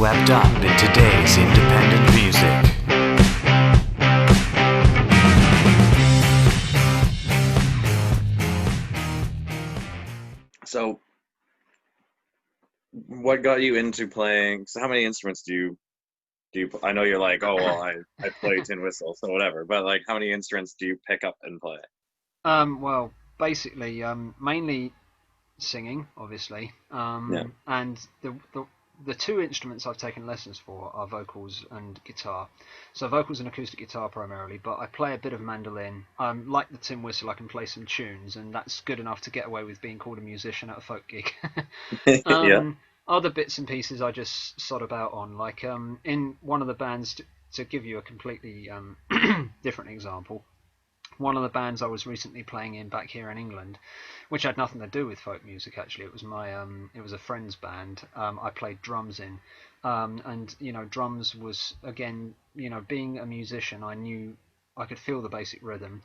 swept up in today's independent music. So, what got you into playing? So, how many instruments do you? I know you're like, oh well, I play tin whistle, so whatever. But like, how many instruments do you pick up and play? Well, basically, mainly singing, obviously, Yeah. and the two instruments I've taken lessons for are vocals and guitar. So vocals and acoustic guitar primarily, but I play a bit of mandolin. Like the tin whistle, I can play some tunes, and that's good enough to get away with being called a musician at a folk gig. Yeah. Other bits and pieces I just sod about on, like in one of the bands. To give you a completely different example, one of the bands I was recently playing in back here in England, which had nothing to do with folk music actually. It was a friend's band. I played drums in, and drums was again, being a musician, I knew I could feel the basic rhythm.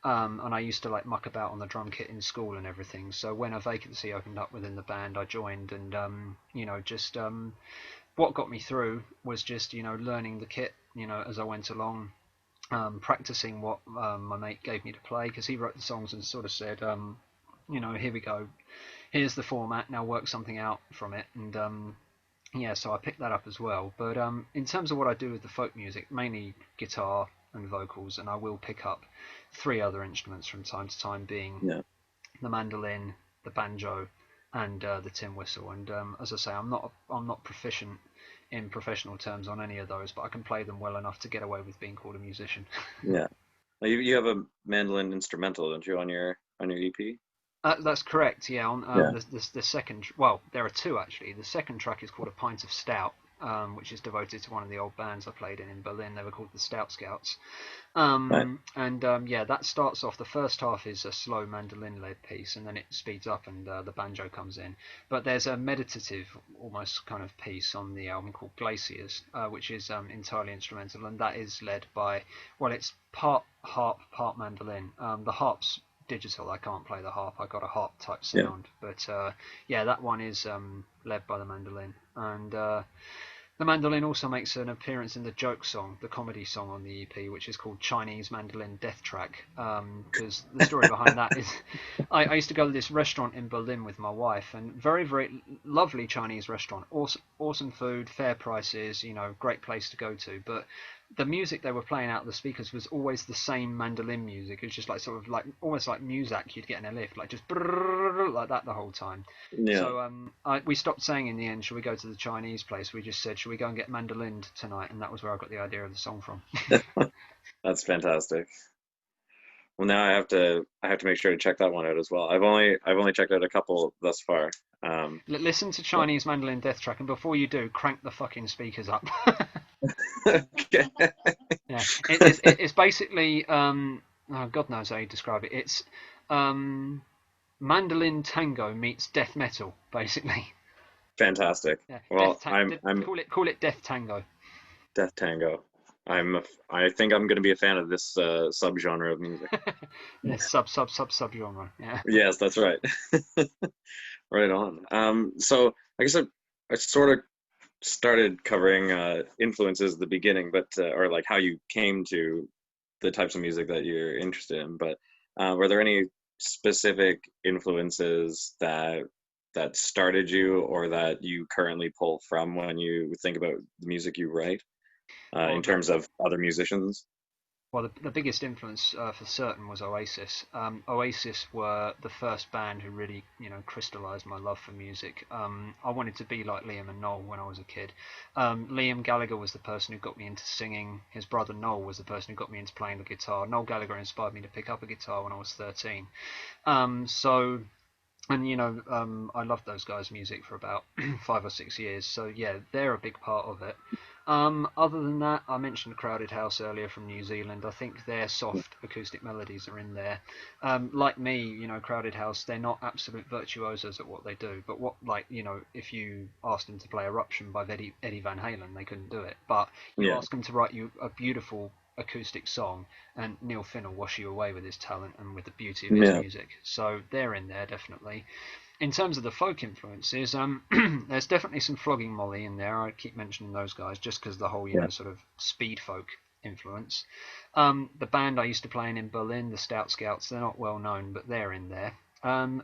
And I used to like muck about on the drum kit in school and everything. So when a vacancy opened up within the band, I joined, and just what got me through was just learning the kit, as I went along, practicing what my mate gave me to play, because he wrote the songs and sort of said, here we go, here's the format, now work something out from it. And yeah, so I picked that up as well. But in terms of what I do with the folk music, mainly guitar and vocals, and I will pick up three other instruments from time to time, being Yeah. the mandolin, the banjo, and the tin whistle. And as I say, I'm not proficient in professional terms on any of those, but I can play them well enough to get away with being called a musician. Yeah. Well, you have a mandolin instrumental, don't you, on your EP? That's correct. Yeah, on Yeah. the second. Well, there are two actually. The second track is called "A Pint of Stout," which is devoted to one of the old bands I played in Berlin. They were called the Stout Scouts. Right. And yeah, that starts off. The first half is a slow mandolin-led piece, and then it speeds up, and the banjo comes in. But there's a meditative, almost kind of piece on the album called Glaciers, which is entirely instrumental, and that is led by, well, it's part harp, part mandolin. The harp's digital. I can't play the harp. I got a harp type Yeah. sound, but yeah, that one is led by the mandolin, and the mandolin also makes an appearance in the joke song, the comedy song on the EP, which is called Chinese Mandolin Death Track. Because the story behind that is, I used to go to this restaurant in Berlin with my wife, and very, very lovely Chinese restaurant, awesome, awesome food, fair prices, great place to go to. But the music they were playing out of the speakers was always the same mandolin music. It was just like sort of like almost like music you'd get in a lift, like just like that the whole time. Yeah. So we stopped saying in the end, should we go to the Chinese place? We just said, should we go and get mandolined tonight? And that was where I got the idea of the song from. That's fantastic. Well, now I have to make sure to check that one out as well. I've only checked out a couple thus far. Listen to But- Chinese Mandolin Death Track, and before you do, crank the fucking speakers up. okay. Yeah, it's basically oh, God knows how you describe it. It's um, mandolin tango meets death metal, basically. Fantastic. Yeah, Well, I'm call it death tango. Death Tango. I think I'm going to be a fan of this subgenre of music. Yeah, sub genre. Yeah. Yes, that's right. Right on. So I guess I sort of started covering influences at the beginning, but or like how you came to the types of music that you're interested in. But were there any specific influences that started you, or that you currently pull from when you think about the music you write, in Well, terms of other musicians? the biggest influence for certain was Oasis. Oasis were the first band who really, crystallized my love for music. I wanted to be like Liam and Noel when I was a kid. Liam Gallagher was the person who got me into singing. His brother Noel was the person who got me into playing the guitar. Noel Gallagher inspired me to pick up a guitar when I was 13. So and I loved those guys' music for about 5 or 6 years. So yeah, they're a big part of it. Other than that, I mentioned Crowded House earlier from New Zealand. I think their soft acoustic melodies are in there. Like me, Crowded House, they're not absolute virtuosos at what they do. But if you asked them to play Eruption by Eddie Van Halen, they couldn't do it. But you Yeah, ask them to write you a beautiful acoustic song, and Neil Finn will wash you away with his talent and with the beauty of his yeah, music. So they're in there definitely. in terms of the folk influences, there's definitely some Flogging Molly in there. I keep mentioning those guys just because the whole, Yeah. sort of speed folk influence. The band I used to play in Berlin, the Stout Scouts, they're not well known, but they're in there.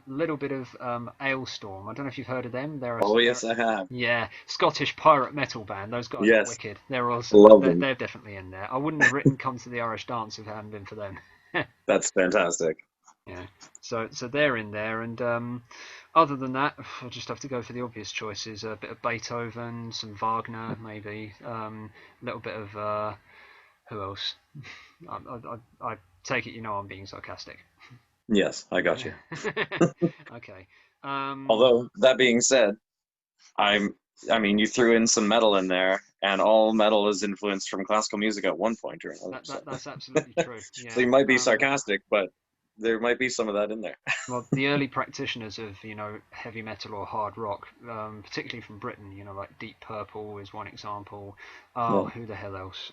Little bit of Ailstorm. I don't know if you've heard of them. Oh, yes, I have. Yeah, Scottish pirate metal band. Those guys are Yes, wicked. They're awesome. love They're, them. they're definitely in there. I wouldn't have written "Come to the Irish Dance" if it hadn't been for them. That's fantastic. Yeah, so they're in there, and other than that, I'll just have to go for the obvious choices: a bit of Beethoven, some Wagner, maybe, a little bit of who else? I take it I'm being sarcastic. Yes, I got you. Okay. Although that being said, I'm I mean, you threw in some metal in there, and all metal is influenced from classical music at one point or another. So, That's absolutely true. so Yeah. you might be sarcastic, but there might be some of that in there. Well, the early practitioners of heavy metal or hard rock, particularly from Britain, like Deep Purple is one example. Oh, Yeah. who the hell else?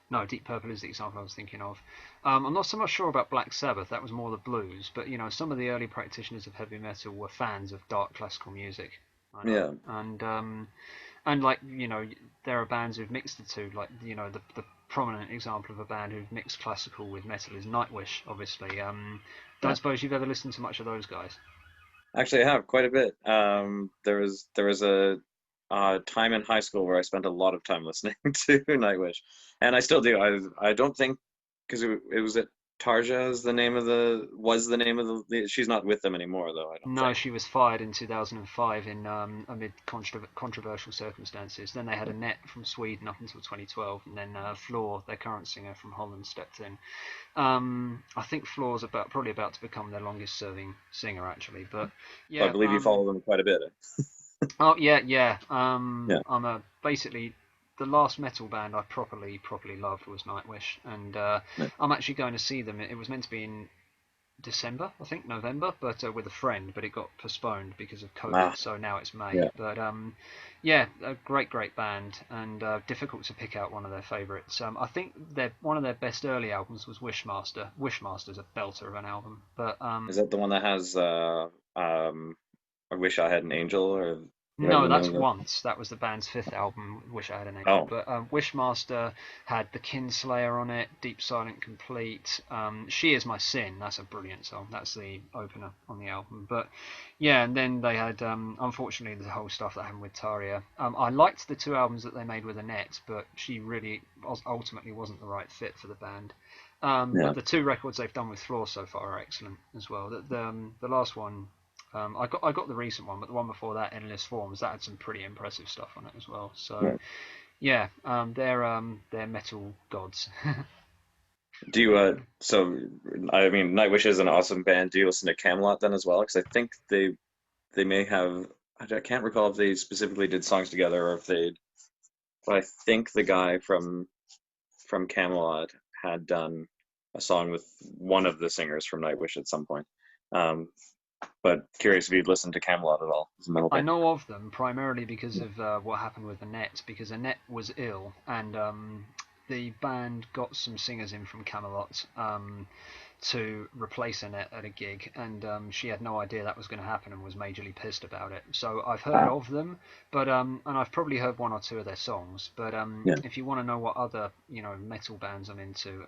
No, Deep Purple is the example I was thinking of. I'm not so much sure about Black Sabbath. That was more the blues, but some of the early practitioners of heavy metal were fans of dark classical music. I know, Yeah. and like there are bands who've mixed the two. Like the prominent example of a band who've mixed classical with metal is Nightwish. Obviously, don't Yeah. suppose you've ever listened to much of those guys. Actually, I have quite a bit. There was a time in high school where I spent a lot of time listening to Nightwish, and I still do. I don't think because it was at Tarja is the name of the she's not with them anymore though. I don't No, think. she was fired in 2005 in amid controversial circumstances. Then they had Annette from Sweden up until 2012, and then Floor, their current singer from Holland, stepped in. I think Floor's probably about to become their longest-serving singer, actually. But So I yeah, believe you follow them quite a bit. oh yeah. Yeah. I'm basically the last metal band I properly loved was Nightwish, and Yeah. I'm actually going to see them. It was meant to be in December, I think November, but with a friend, but it got postponed because of COVID, Ah, so now it's May. yeah. But yeah, a great band, and difficult to pick out one of their favourites. I think one of their best early albums was Wishmaster. Wishmaster's a belter of an album, but Is that the one that has um I Wish I Had an Angel or whatever no, the name that's of it? Once. That was the band's fifth album, Wish I Had an Angel. Oh, But Wishmaster had The Kinslayer on it, Deep Silent Complete. She Is My Sin, that's a brilliant song. That's the opener on the album. But yeah, and then they had, unfortunately, the whole stuff that happened with Taria. I liked the two albums that they made with Annette, but she really ultimately wasn't the right fit for the band. yeah. But the two records they've done with Floor so far are excellent as well. The last one, I got the recent one, but the one before that, Endless Forms, that had some pretty impressive stuff on it as well. So Yeah. yeah, they're metal gods. Do you so I mean Nightwish is an awesome band. Do you listen to Camelot then as well? Because I think they may have I can't recall if they specifically did songs together or if they but I think the guy from Camelot had done a song with one of the singers from Nightwish at some point. Um, but curious if you'd listened to Camelot at all. It's a metal I band. know of them primarily because Yeah. of what happened with Annette, because Annette was ill, and the band got some singers in from Camelot to replace Annette at a gig, and she had no idea that was going to happen and was majorly pissed about it. So I've heard Ah, of them, but and I've probably heard one or two of their songs. But yeah, if you want to know what other metal bands I'm into,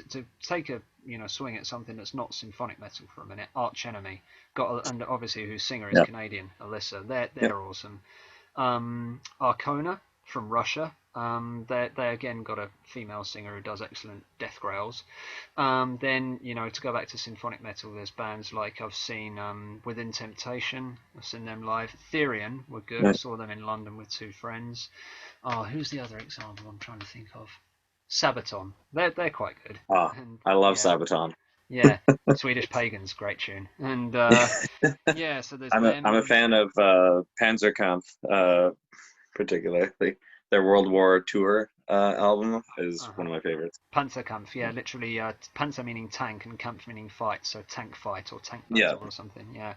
to take a swing at something that's not symphonic metal for a minute, Arch Enemy and obviously whose singer is yeah, Canadian, Alyssa. They're yeah. they're awesome. Arcona from Russia. They again got a female singer who does excellent death growls. Then to go back to symphonic metal, there's bands like I've seen Within Temptation. I've seen them live. Therion were good. I Right. saw them in London with two friends. Oh, who's the other example I'm trying to think of? Sabaton. They're quite good. Ah, And I love yeah, Sabaton. yeah. Swedish Pagans, great tune. And yeah, so there's I'm a them. fan of Panzerkampf, particularly. Their World War Tour album is one Uh-huh. of my favorites. Panzerkampf, yeah, literally Panzer meaning tank and Kampf meaning fight, so tank fight or tank Yeah. battle or something, yeah.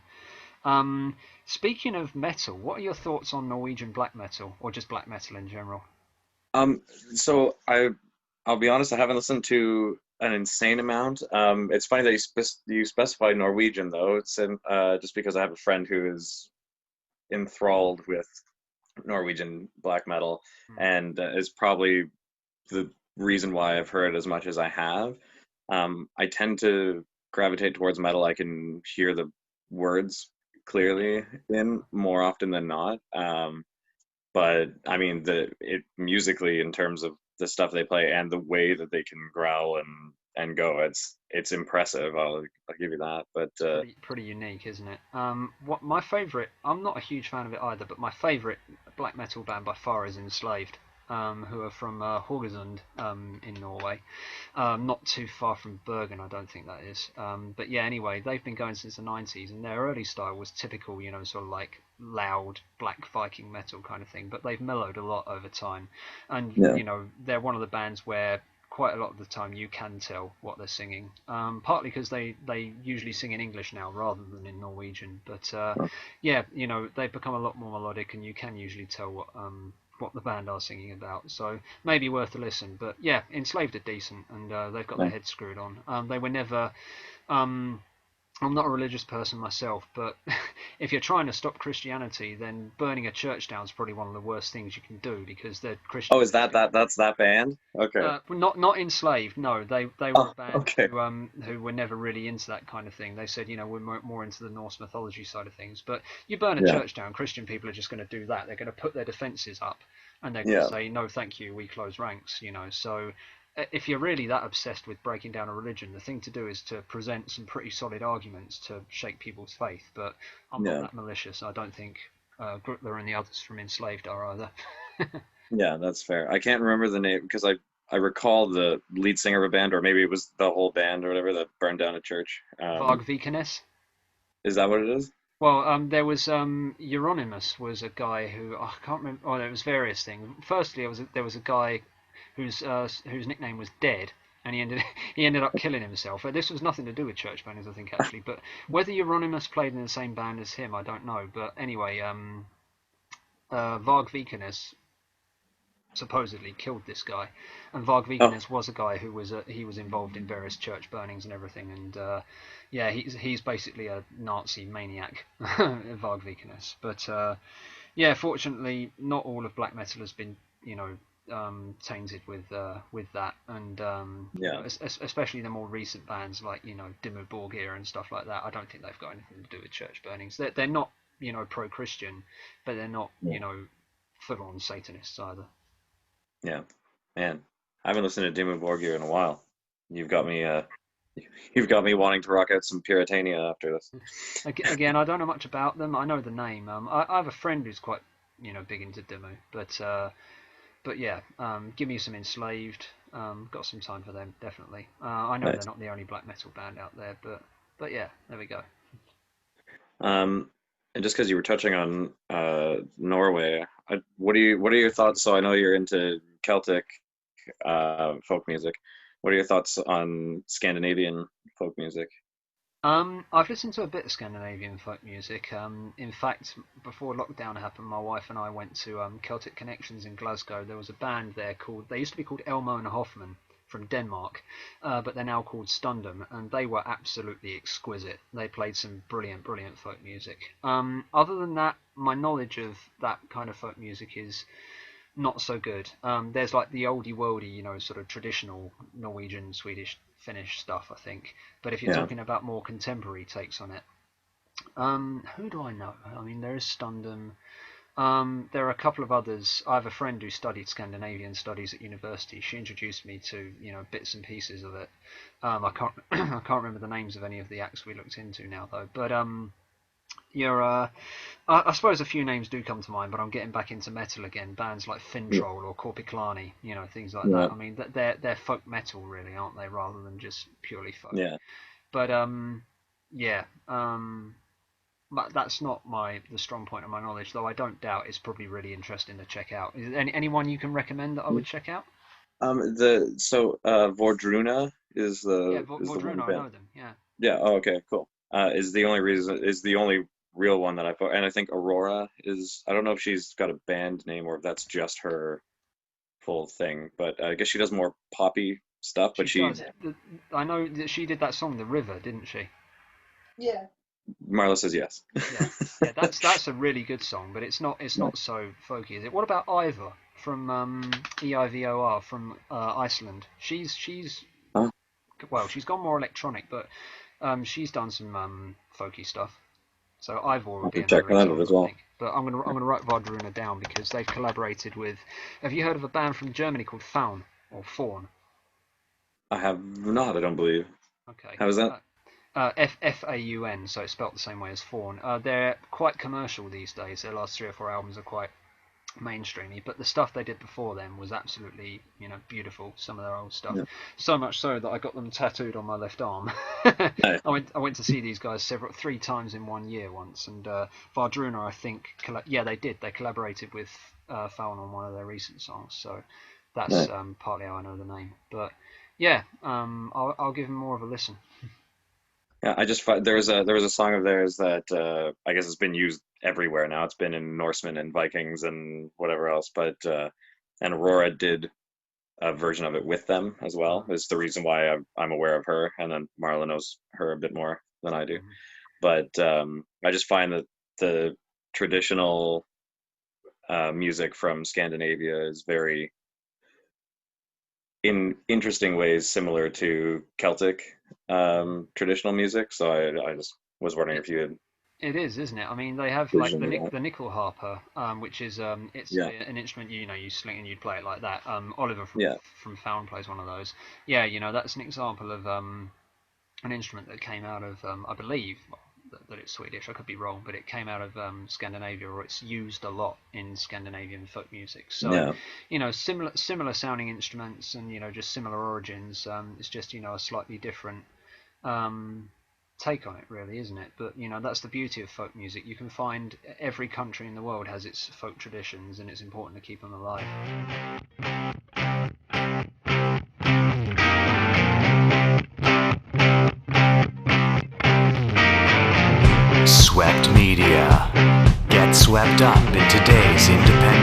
Um, Speaking of metal, what are your thoughts on Norwegian black metal or just black metal in general? Um, so I'll be honest, I haven't listened to an insane amount. It's funny that you specify Norwegian though. It's just because I have a friend who is enthralled with Norwegian black metal, Hmm. and is probably the reason why I've heard as much as I have. I tend to gravitate towards metal I can hear the words clearly in more often than not. But I mean, it musically in terms of the stuff they play and the way that they can growl and go, it's impressive. I'll give you that. But Pretty unique, isn't it? What my favorite? I'm not a huge fan of it either, but my favorite black metal band by far is Enslaved, who are from Haugesund, in Norway, not too far from Bergen, I don't think that is. But yeah, anyway, they've been going since the 90s, and their early style was typical, sort of like loud black Viking metal kind of thing. But they've mellowed a lot over time, and yeah, they're one of the bands where quite a lot of the time you can tell what they're singing. Partly because they usually sing in English now rather than in Norwegian. But yeah, they've become a lot more melodic, and you can usually tell what the band are singing about. So maybe worth a listen. But yeah, Enslaved are decent, and they've got their heads screwed on. They were never. Um, I'm not a religious person myself, but if you're trying to stop Christianity, then burning a church down is probably one of the worst things you can do because they're oh, Christians. is that's that band? Okay. Not enslaved. No, they were a Oh, band okay. who were never really into that kind of thing. They said, we're more into the Norse mythology side of things. But you burn a Yeah, church down, Christian people are just going to do that. They're going to put their defences up, and they're going to yeah, say, no, thank you, we close ranks. So if you're really that obsessed with breaking down a religion, the thing to do is to present some pretty solid arguments to shake people's faith. But I'm not yeah, that malicious. I don't think Grutler and the others from Enslaved are either. yeah. That's fair. I can't remember the name because I recall the lead singer of a band, or maybe it was the whole band or whatever that burned down a church. Varg Vikernes. Is that what it is? Well, there was Euronymous was a guy who I can't remember. Oh, there was various things. Firstly, there was a guy whose nickname was Dead, and he ended up killing himself. This was nothing to do with church bangers, I think, actually. But whether Euronymous played in the same band as him, I don't know. But anyway, Varg Vikernes supposedly killed this guy, and Varg Oh, Vikernes was a guy who was involved in various church burnings and everything, and yeah, he's basically a Nazi maniac, Varg Vikernes. But yeah, fortunately, not all of black metal has been tainted with that, and yeah, especially the more recent bands like Dimmu Borgir and stuff like that. I don't think they've got anything to do with church burnings. They're not pro-Christian, but they're not yeah, full-on Satanists either. yeah. Man, I haven't listened to Dimmu Borgir in a while. You've got me. You've got me wanting to rock out some Puritania after this. Again, I don't know much about them. I know the name. I have a friend who's quite, big into Dimmu, but yeah, give me some Enslaved. Got some time for them, definitely. I know they're Nice. not the only black metal band out there, but yeah, there we go. Um, and just because you were touching on Norway, what are your thoughts? So I know you're into Celtic folk music. What are your thoughts on Scandinavian folk music? I've listened to a bit of Scandinavian folk music. In fact, before lockdown happened, my wife and I went to Celtic Connections in Glasgow. There was a band there they used to be called Elmo and Hoffman from Denmark, but they're now called Stundum, and they were absolutely exquisite. They played some brilliant, brilliant folk music. Other than that, my knowledge of that kind of folk music is not so good. There's like the oldie worldy, sort of traditional Norwegian, Swedish, Finnish stuff, I think. But if you're Yeah, talking about more contemporary takes on it, who do I know? I mean, there is Stundum. There are a couple of others. I have a friend who studied Scandinavian studies at university. She introduced me to bits and pieces of it. I can't I can't remember the names of any of the acts we looked into now though. But you're I suppose a few names do come to mind, but I'm getting back into metal again. Bands like yeah, Fintroll or Korpiklani, things like yeah, that. I mean, they're folk metal, really, aren't they, rather than just purely folk? yeah. But yeah, but that's not the strong point of my knowledge, though I don't doubt it's probably really interesting to check out. Is there anyone you can recommend that I would check out? The so Vordruna Yeah, is the one Vordruna, I band. know them. Yeah. Yeah. Oh, okay. Cool. Is the only real one that and I think Aurora is. I don't know if she's got a band name or if that's just her full thing, but I guess she does more poppy stuff, but She does. I know that she did that song, "The River," didn't she? Yeah. Marla says yes. Yeah. That's a really good song, but it's not so folky, is it? What about Ivor from EIVOR from Iceland? She's Huh? well, she's gone more electronic, but she's done some folky stuff. So Ivor would be check another that out example, as well. I think. But I'm gonna write Vardruna down because they've collaborated with. Have you heard of a band from Germany called Faun or Faun? I have not, I don't believe. Okay. How is that? Faun, so it's spelt the same way as Faun. They're quite commercial these days. Their last 3 or 4 albums are quite mainstreamy, but the stuff they did before them was absolutely, beautiful. Some of their old stuff, so much so that I got them tattooed on my left arm. I went to see these guys 3 times in 1 year once, and Vardruna, I think, they collaborated with Faun on one of their recent songs, so that's partly how I know the name. But yeah, I'll give them more of a listen. Yeah, I just there was a song of theirs that I guess it's been used everywhere now. It's been in Norsemen and Vikings and whatever else, but and Aurora did a version of it with them as well. Is the reason why I'm aware of her, and then Marla knows her a bit more than I do. But I just find that the traditional music from Scandinavia is very, in interesting ways, similar to Celtic traditional music. So I just was wondering if you had. It is, isn't it? I mean, they have like the nickel harper, which is it's an instrument you sling and you'd play it like that. Oliver from Faun plays one of those. Yeah, that's an example of an instrument that came out of I believe that it's Swedish. I could be wrong, but it came out of Scandinavia, or it's used a lot in Scandinavian folk music. So similar sounding instruments, and just similar origins. It's just a slightly different take on it, really, isn't it? But that's the beauty of folk music. You can find every country in the world has its folk traditions, and it's important to keep them alive. Swept Media. Get swept up in today's independent